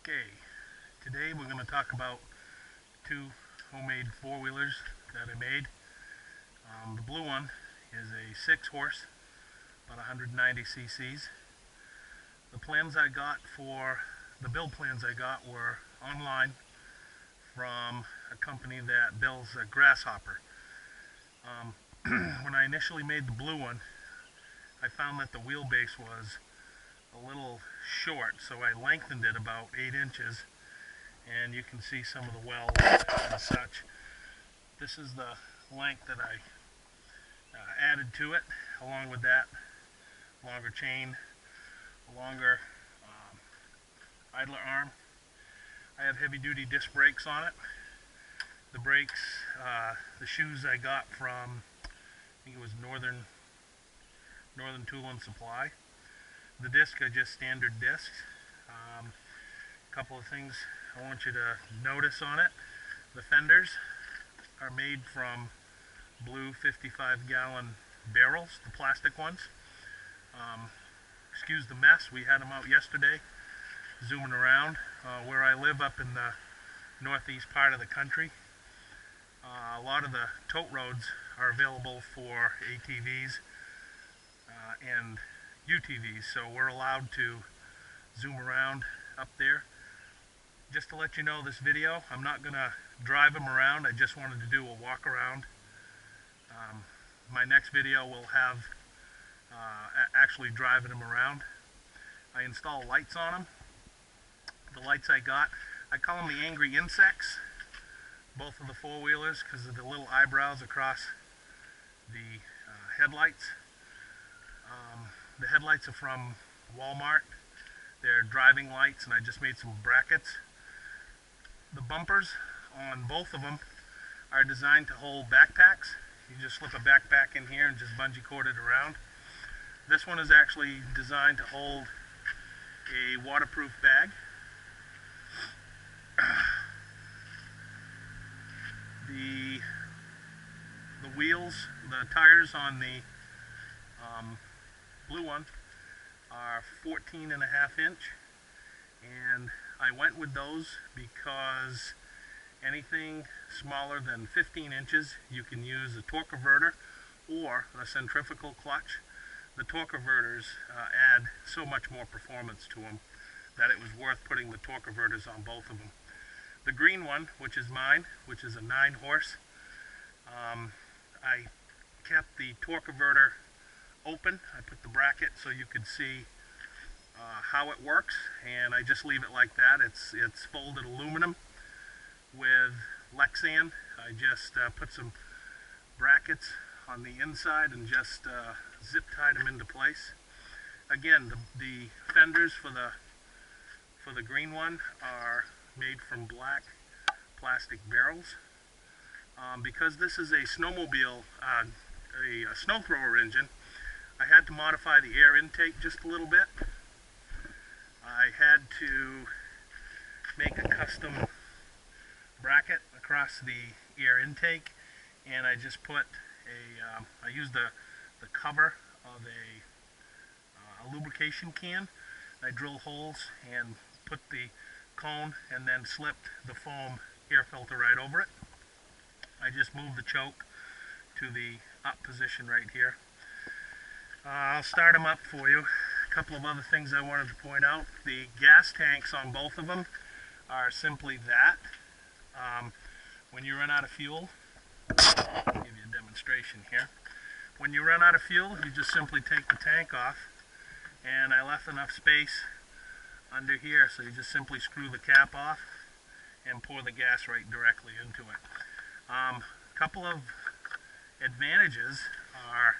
Okay, today we're going to talk about two homemade four-wheelers that I made. The blue one is a 6-horse, about 190 cc's. The build plans I got were online from a company that builds a grasshopper. When I initially made the blue one, I found that the wheelbase was a little short, so I lengthened it about 8 inches, and you can see some of the wells and such. This is the length that I added to it. Along with that, longer chain, a longer idler arm. I have heavy duty disc brakes on it. The brakes, the shoes I got from, I think it was Northern Tool and Supply. The disc are just standard discs. A couple of things I want you to notice on it. The fenders are made from blue 55-gallon barrels, the plastic ones. Excuse the mess, we had them out yesterday zooming around. Where I live up in the northeast part of the country, a lot of the tote roads are available for ATVs and UTVs, so we're allowed to zoom around up there. Just to let you know, this video, I'm not going to drive them around. I just wanted to do a walk around. My next video will have actually driving them around. I install lights on them. The lights I got, I call them the angry insects, both of the four-wheelers, because of the little eyebrows across the headlights. The headlights are from Walmart. They're driving lights, and I just made some brackets. The bumpers on both of them are designed to hold backpacks. You just slip a backpack in here and just bungee cord it around. This one is actually designed to hold a waterproof bag. The wheels, the tires on the blue one are 14.5 inch, and I went with those because anything smaller than 15 inches you can use a torque converter or a centrifugal clutch. The torque converters add so much more performance to them that it was worth putting the torque converters on both of them. The green one, which is mine, which is a 9-horse, I kept the torque converter open. I put the bracket so you could see how it works, and I just leave it like that. It's folded aluminum with Lexan. I just put some brackets on the inside and just zip tied them into place. Again, the fenders for the green one are made from black plastic barrels. Because this is a snowmobile, a snow thrower engine, I had to modify the air intake just a little bit. I had to make a custom bracket across the air intake, and I just put I used the cover of a lubrication can. I drilled holes and put the cone and then slipped the foam air filter right over it. I just moved the choke to the up position right here. I'll start them up for you. A couple of other things I wanted to point out. The gas tanks on both of them are simply that. When you run out of fuel, I'll give you a demonstration here. When you run out of fuel, you just simply take the tank off, and I left enough space under here, so you just simply screw the cap off and pour the gas right directly into it. A couple of advantages are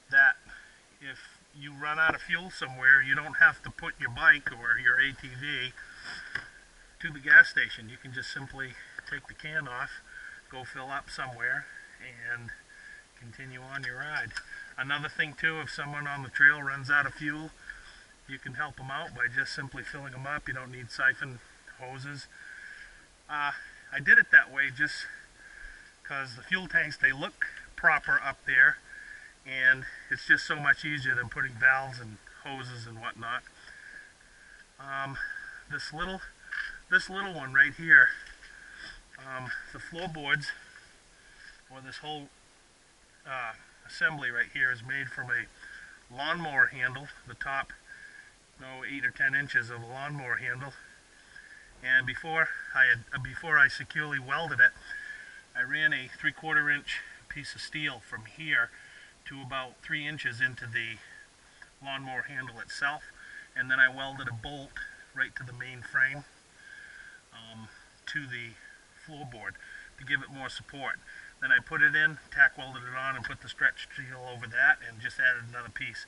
that if you run out of fuel somewhere, you don't have to put your bike or your ATV to the gas station. You can just simply take the can off, go fill up somewhere, and continue on your ride. Another thing too, if someone on the trail runs out of fuel, you can help them out by just simply filling them up. You don't need siphon hoses. I did it that way just because the fuel tanks, they look proper up there, and it's just so much easier than putting valves and hoses and whatnot. This little this little one right here, the floorboards, or this whole assembly right here is made from a lawnmower handle, the top, 8 or 10 inches of a lawnmower handle. And before I securely welded it, I ran a 3/4 inch piece of steel from here to about 3 inches into the lawnmower handle itself, and then I welded a bolt right to the main frame, to the floorboard to give it more support. Then I put it in, tack welded it on, and put the stretch steel over that, and just added another piece.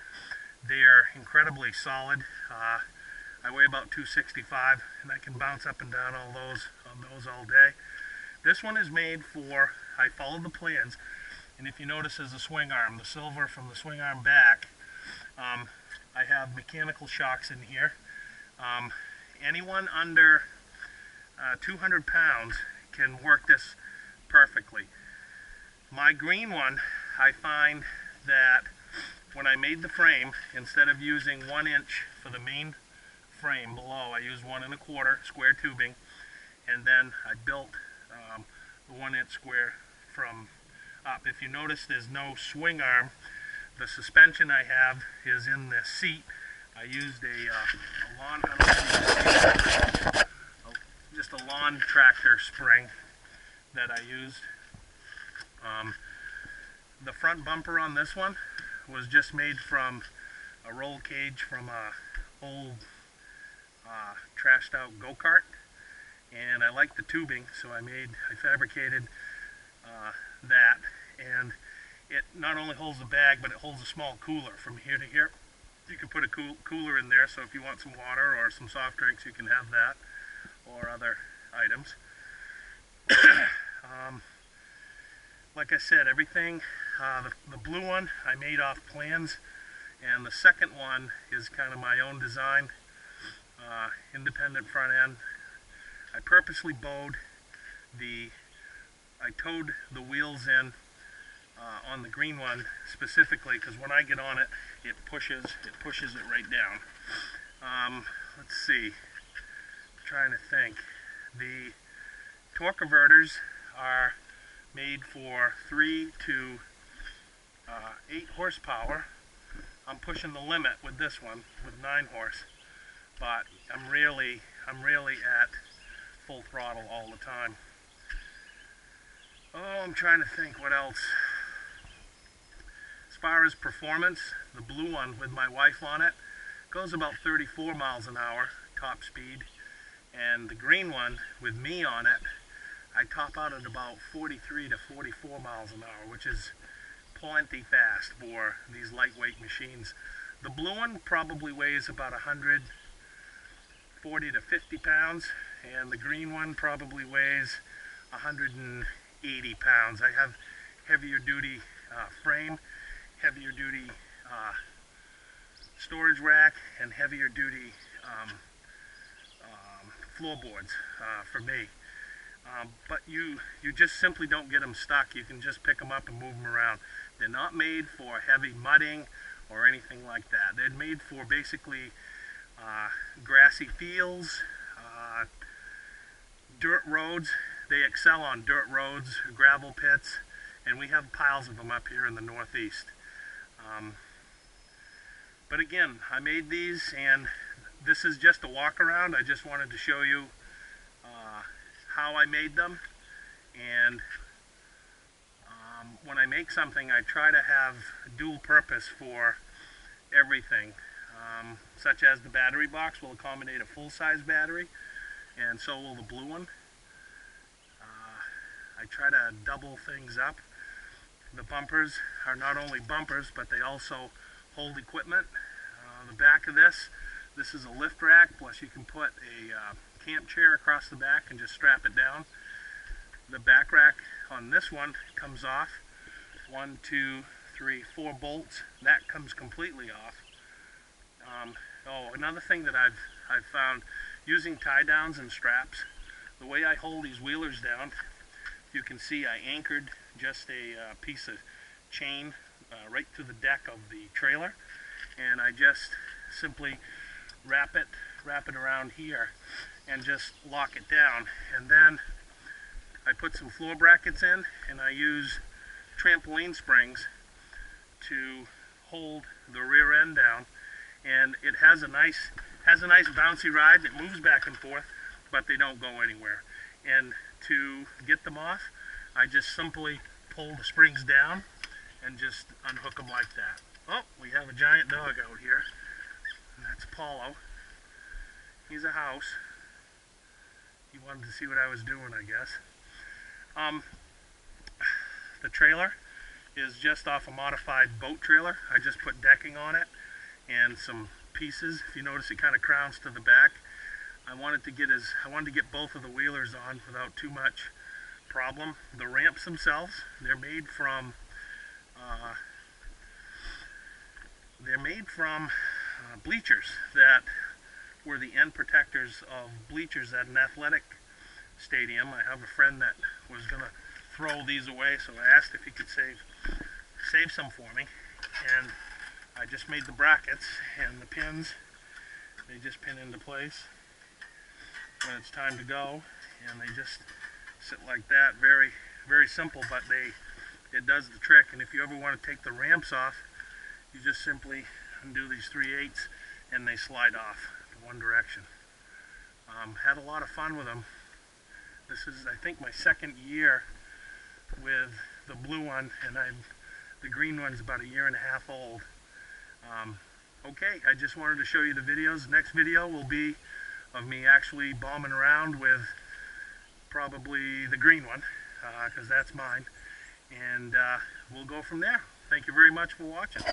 They're incredibly solid. I weigh about 265, and I can bounce up and down on those all day. This one is made for, I followed the plans, and if you notice, there's a swing arm, the silver from the swing arm back. I have mechanical shocks in here. Anyone under 200 pounds can work this perfectly. My green one, I find that when I made the frame, instead of using 1 inch for the main frame below, I used 1 1/4 square tubing, and then I built the 1 inch square from up. If you notice, there's no swing arm. The suspension I have is in the seat. I used just a lawn tractor spring that I used. The front bumper on this one was just made from a roll cage from a old trashed out go-kart, and I like the tubing, so I fabricated that, and it not only holds the bag, but it holds a small cooler from here to here. You can put a cooler in there, so if you want some water or some soft drinks, you can have that, or other items. Like I said, everything, the blue one I made off plans, and the second one is kind of my own design, independent front end. I purposely I towed the wheels in on the green one specifically because when I get on it, it pushes it right down. Let's see, I'm trying to think. The torque converters are made for 3 to 8 horsepower. I'm pushing the limit with this one with 9 horse, but I'm really at full throttle all the time. Oh, I'm trying to think what else. As far as performance, the blue one with my wife on it goes about 34 miles an hour top speed, and the green one with me on it, I top out at about 43 to 44 miles an hour, which is plenty fast for these lightweight machines. The blue one probably weighs about 140 to 50 pounds, and the green one probably weighs 180 pounds. I have heavier duty frame, heavier duty storage rack, and heavier duty floorboards for me. But you just simply don't get them stuck. You can just pick them up and move them around. They're not made for heavy mudding or anything like that. They're made for basically grassy fields, dirt roads. They excel on dirt roads, gravel pits, and we have piles of them up here in the Northeast. But again, I made these, and this is just a walk around. I just wanted to show you how I made them, and when I make something, I try to have dual purpose for everything, such as the battery box will accommodate a full-size battery, and so will the blue one. I try to double things up. The bumpers are not only bumpers, but they also hold equipment. The back of this is a lift rack, plus you can put a camp chair across the back and just strap it down. The back rack on this one comes off. 1, 2, 3, 4 bolts. That comes completely off. Another thing that I've found, using tie downs and straps, the way I hold these wheelers down, you can see I anchored just a piece of chain right to the deck of the trailer, and I just simply wrap it wrap it around here and just lock it down. And then I put some floor brackets in, and I use trampoline springs to hold the rear end down, and it has a nice bouncy ride. It moves back and forth, but they don't go anywhere. And to get them off, I just simply pull the springs down and just unhook them like that. Oh, we have a giant dog out here. And that's Apollo. He's a house. He wanted to see what I was doing, I guess. The trailer is just off a modified boat trailer. I just put decking on it and some pieces. If you notice, it kind of crowns to the back. I wanted to get both of the wheelers on without too much problem. The ramps themselves, they're made from bleachers that were the end protectors of bleachers at an athletic stadium. I have a friend that was gonna throw these away, so I asked if he could save some for me, and I just made the brackets, and the pins, they just pin into place when it's time to go, and they just sit like that. Very, very simple, but it does the trick. And if you ever want to take the ramps off, you just simply undo these 3/8 and they slide off in one direction. Had a lot of fun with them. This is, I think, my second year with the blue one, and the green one's about 1.5 years old. Okay, I just wanted to show you the videos. Next video will be of me actually bombing around with probably the green one, because that's mine, and we'll go from there. Thank you very much for watching.